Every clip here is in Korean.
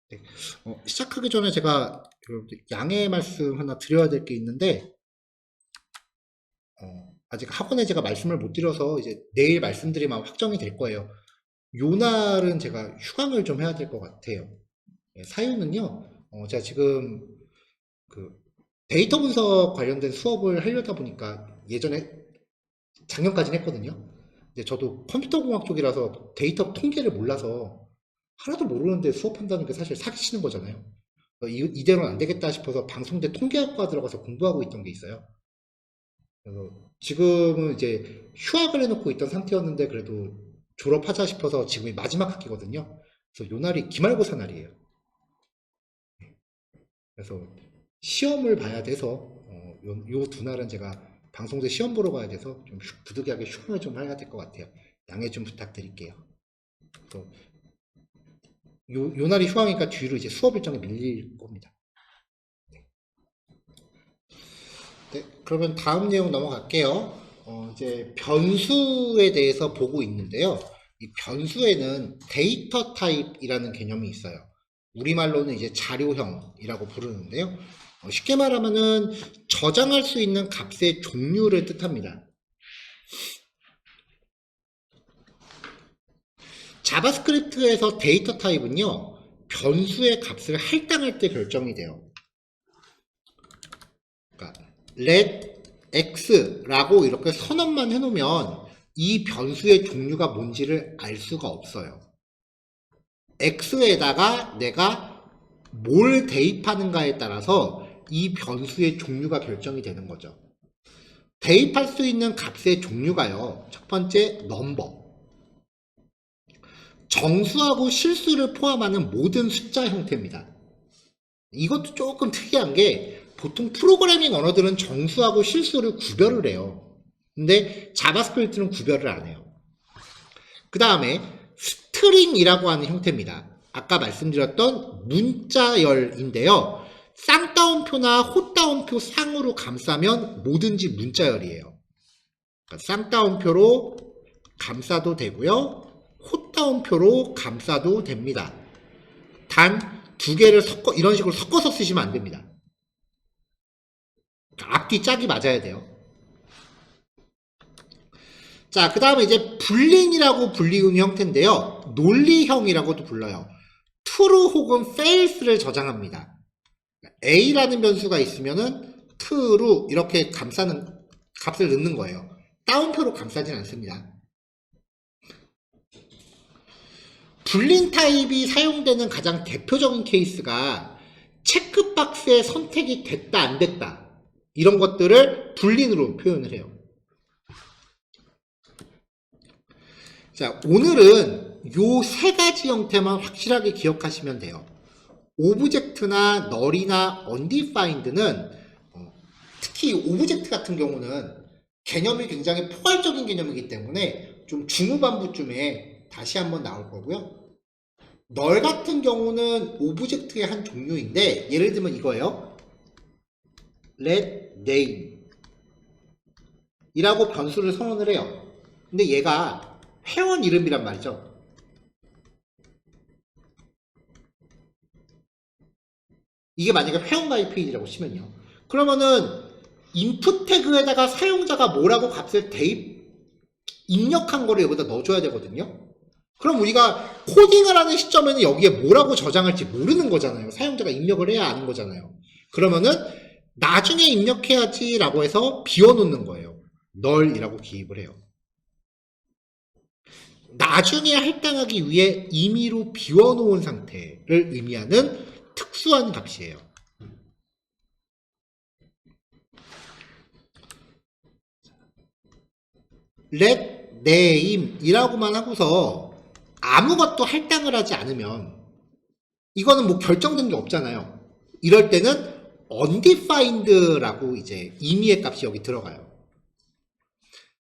네. 시작하기 전에 제가 양해 말씀 하나 드려야 될 게 있는데, 아직 학원에 제가 말씀을 못 드려서 이제 내일 말씀드리면 확정이 될 거예요. 요 날은 제가 휴강을 좀 해야 될 것 같아요. 예, 사유는요, 제가 지금 그 데이터 분석 관련된 수업을 하려다 보니까 예전에 작년까지는 했거든요. 근데 저도 컴퓨터 공학 쪽이라서 데이터 통계를 몰라서 하나도 모르는데 수업한다는 게 사실 사기치는 거잖아요. 이대로는 안 되겠다 싶어서 방송대 통계학과 들어가서 공부하고 있던 게 있어요. 그래서 지금은 이제 휴학을 해놓고 있던 상태였는데 그래도 졸업하자 싶어서 지금이 마지막 학기거든요. 그래서 요 날이 기말고사 날이에요. 그래서 시험을 봐야 돼서 요 두 날은 제가 방송대 시험 보러 가야 돼서 좀 부득이하게 휴강을 좀 해야 될 것 같아요. 양해 좀 부탁드릴게요. 그래서 요 날이 휴강이니까 뒤로 이제 수업 일정이 밀릴 겁니다. 네, 그러면 다음 내용 넘어갈게요. 이제 변수에 대해서 보고 있는데요. 이 변수에는 데이터 타입이라는 개념이 있어요. 우리말로는 이제 자료형이라고 부르는데요. 쉽게 말하면은 저장할 수 있는 값의 종류를 뜻합니다. 자바스크립트에서 데이터 타입은요, 변수의 값을 할당할 때 결정이 돼요. 그러니까 let x라고 이렇게 선언만 해놓으면 이 변수의 종류가 뭔지를 알 수가 없어요. x에다가 내가 뭘 대입하는가에 따라서 이 변수의 종류가 결정이 되는 거죠. 대입할 수 있는 값의 종류가요. 첫 번째, 넘버. 정수하고 실수를 포함하는 모든 숫자 형태입니다. 이것도 조금 특이한 게 보통 프로그래밍 언어들은 정수하고 실수를 구별을 해요. 근데 자바스크립트는 구별을 안 해요. 그 다음에 스트링이라고 하는 형태입니다. 아까 말씀드렸던 문자열인데요. 쌍따옴표나 호따옴표 상으로 감싸면 뭐든지 문자열이에요. 그러니까 쌍따옴표로 감싸도 되고요. 호따옴표로 감싸도 됩니다. 단 두 개를 이런 식으로 섞어서 쓰시면 안 됩니다. 앞뒤 짝이 맞아야 돼요. 자, 그 다음에 이제 불린이라고 불리는 형태인데요. 논리형이라고도 불러요. true 혹은 false를 저장합니다. a라는 변수가 있으면은 true 이렇게 감싸는 값을 넣는 거예요. 따옴표로 감싸진 않습니다. 불린 타입이 사용되는 가장 대표적인 케이스가 체크박스에 선택이 됐다 안 됐다 이런 것들을 불린으로 표현을 해요. 자, 오늘은 요 세 가지 형태만 확실하게 기억하시면 돼요. 오브젝트나 널이나 undefined는 특히 오브젝트 같은 경우는 개념이 굉장히 포괄적인 개념이기 때문에 좀 중후반부쯤에 다시 한번 나올 거고요. 널 같은 경우는 오브젝트의 한 종류인데 예를 들면 이거예요. let name 이라고 변수를 선언을 해요. 근데 얘가 회원 이름이란 말이죠. 이게 만약에 회원가입 페이지라고 치면요. 그러면은 인풋 태그에다가 사용자가 뭐라고 값을 입력한 거를 여기다 넣어줘야 되거든요. 그럼 우리가 코딩을 하는 시점에는 여기에 뭐라고 저장할지 모르는 거잖아요. 사용자가 입력을 해야 아는 거잖아요. 그러면은 나중에 입력해야지 라고 해서 비워놓는 거예요. 널이라고 기입을 해요. 나중에 할당하기 위해 임의로 비워놓은 상태를 의미하는 특수한 값이에요. let name 이라고만 하고서 아무것도 할당을 하지 않으면 이거는 뭐 결정된 게 없잖아요. 이럴 때는 undefined라고 이제 임의의 값이 여기 들어가요.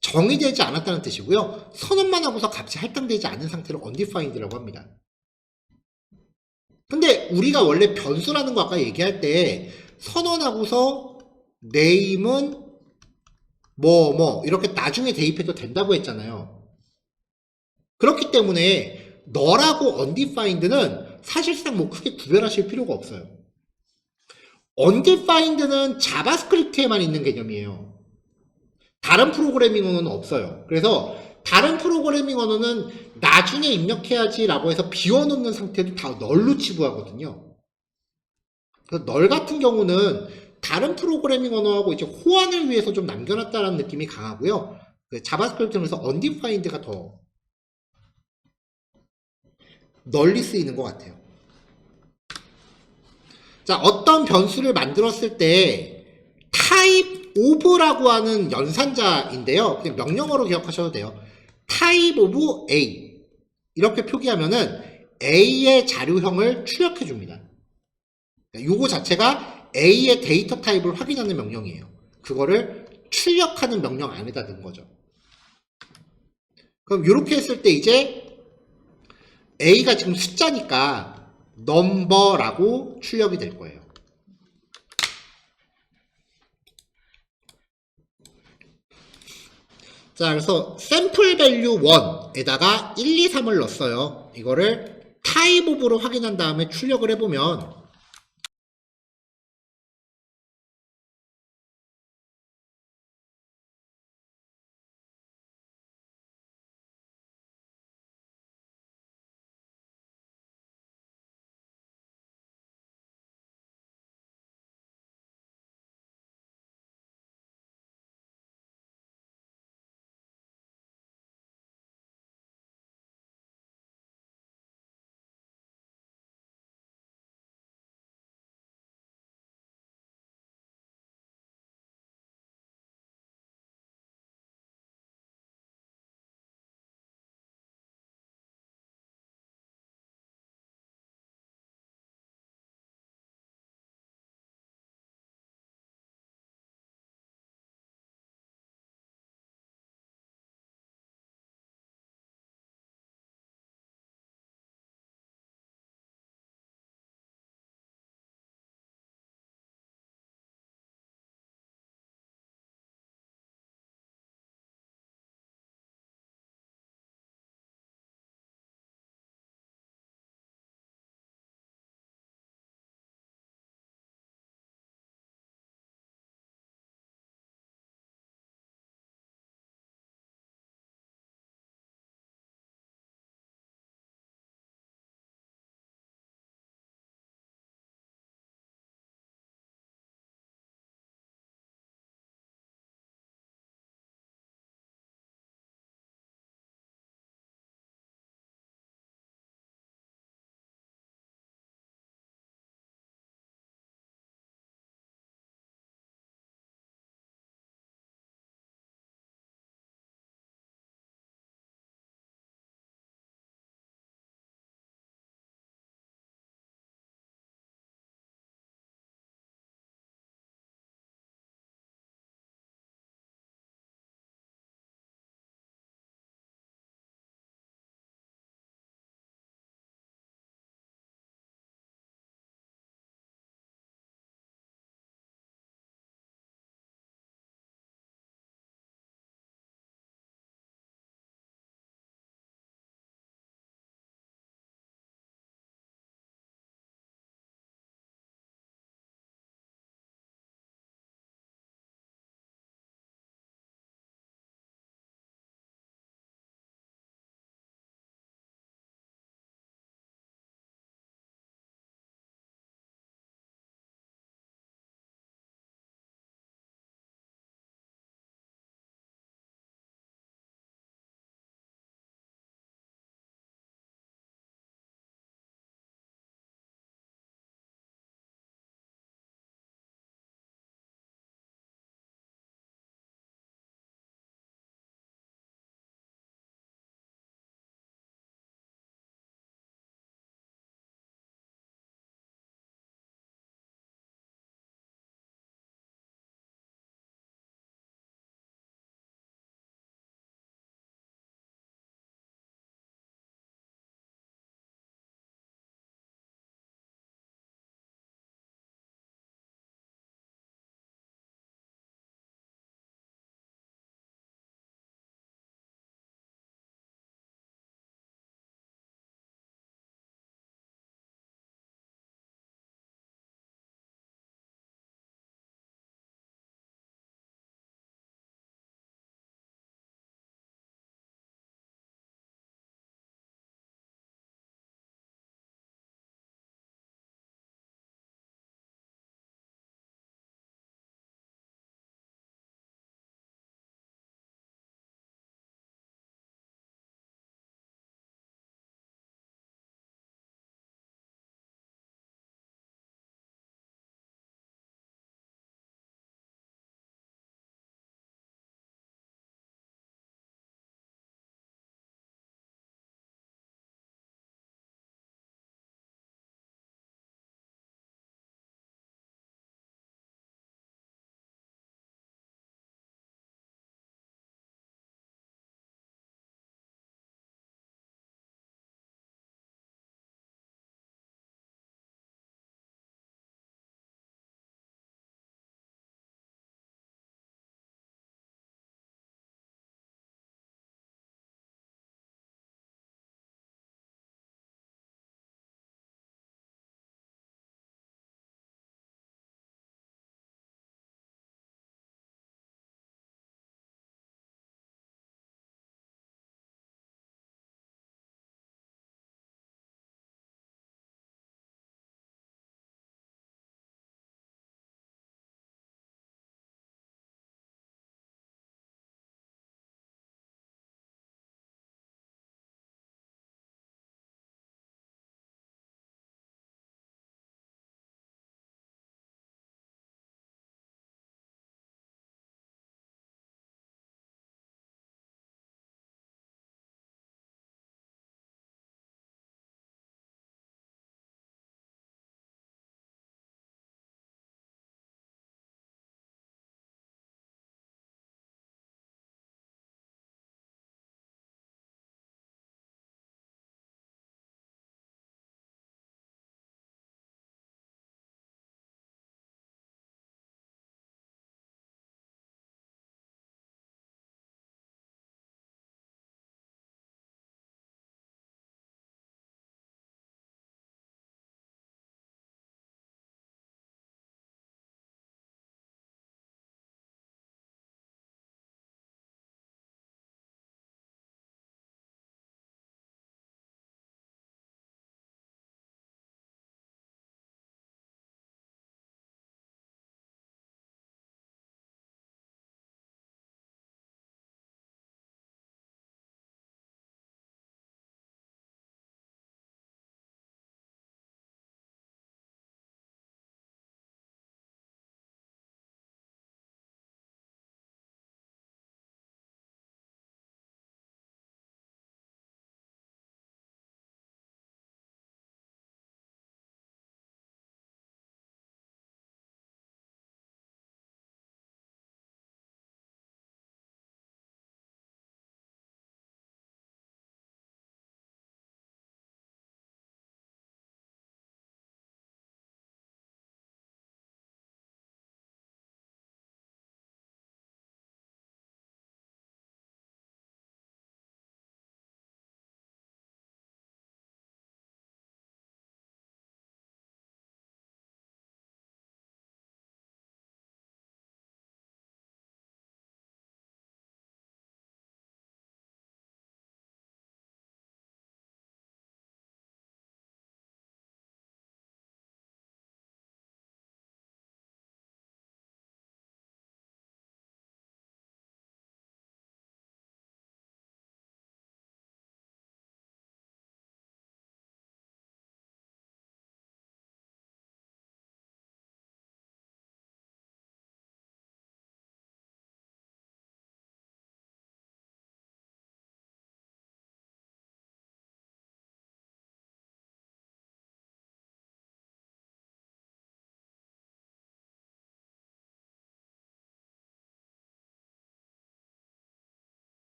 정의되지 않았다는 뜻이고요. 선언만 하고서 값이 할당되지 않은 상태를 undefined라고 합니다. 근데 우리가 원래 변수라는 거 아까 얘기할 때 선언하고서 name은 뭐 이렇게 나중에 대입해도 된다고 했잖아요. 그렇기 때문에 너라고 undefined는 사실상 뭐 크게 구별하실 필요가 없어요. undefined는 자바스크립트에만 있는 개념이에요. 다른 프로그래밍 언어는 없어요. 그래서 다른 프로그래밍 언어는 나중에 입력해야지라고 해서 비워놓는 상태도 다 널로 치부하거든요. 그래서 널 같은 경우는 다른 프로그래밍 언어하고 이제 호환을 위해서 좀 남겨놨다는 느낌이 강하고요. 자바스크립트에서 undefined가 더 널리 쓰이는 것 같아요. 자, 어떤 변수를 만들었을 때 type of라고 하는 연산자인데요. 그냥 명령어로 기억하셔도 돼요. type of A 이렇게 표기하면은 A의 자료형을 출력해 줍니다. 요거 자체가 A의 데이터 타입을 확인하는 명령이에요. 그거를 출력하는 명령 안에다 넣은 거죠. 그럼 이렇게 했을 때 이제 A가 지금 숫자니까 number라고 출력이 될 거예요. 자, 그래서 sample value 1에다가 1, 2, 3을 넣었어요. 이거를 type of로 확인한 다음에 출력을 해보면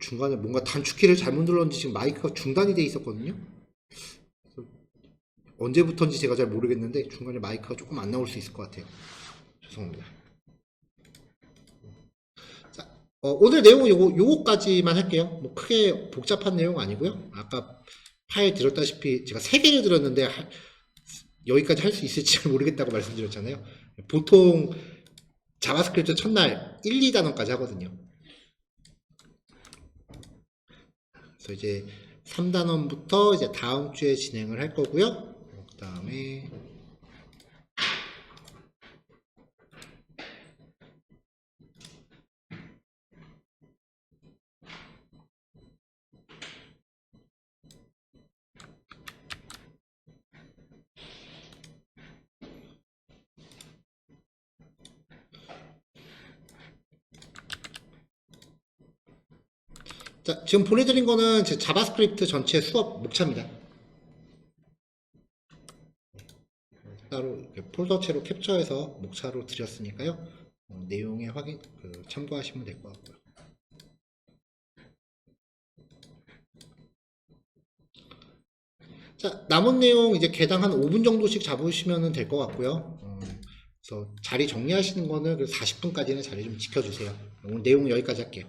중간에 뭔가 단축키를 잘못 눌렀는지 지금 마이크가 중단이 돼 있었거든요. 그래서 언제부터인지 제가 잘 모르겠는데 중간에 마이크가 조금 안 나올 수 있을 것 같아요. 죄송합니다. 자, 오늘 내용은 요거까지만 할게요. 뭐 크게 복잡한 내용 아니고요. 아까 파일 들었다시피 제가 3개를 들었는데 여기까지 할 수 있을지 잘 모르겠다고 말씀드렸잖아요. 보통 자바스크립트 첫날 1, 2단원까지 하거든요. 그래서 이제 3단원부터 이제 다음 주에 진행을 할 거고요. 그 다음에 자, 지금 보내드린 거는 제 자바스크립트 전체 수업 목차입니다. 따로 이렇게 폴더체로 캡처해서 목차로 드렸으니까요. 내용에 참고하시면 될 것 같고요. 자, 남은 내용 이제 개당 한 5분 정도씩 잡으시면 될 것 같고요. 그래서 자리 정리하시는 거는 40분까지는 자리 좀 지켜주세요. 오늘 내용 여기까지 할게요.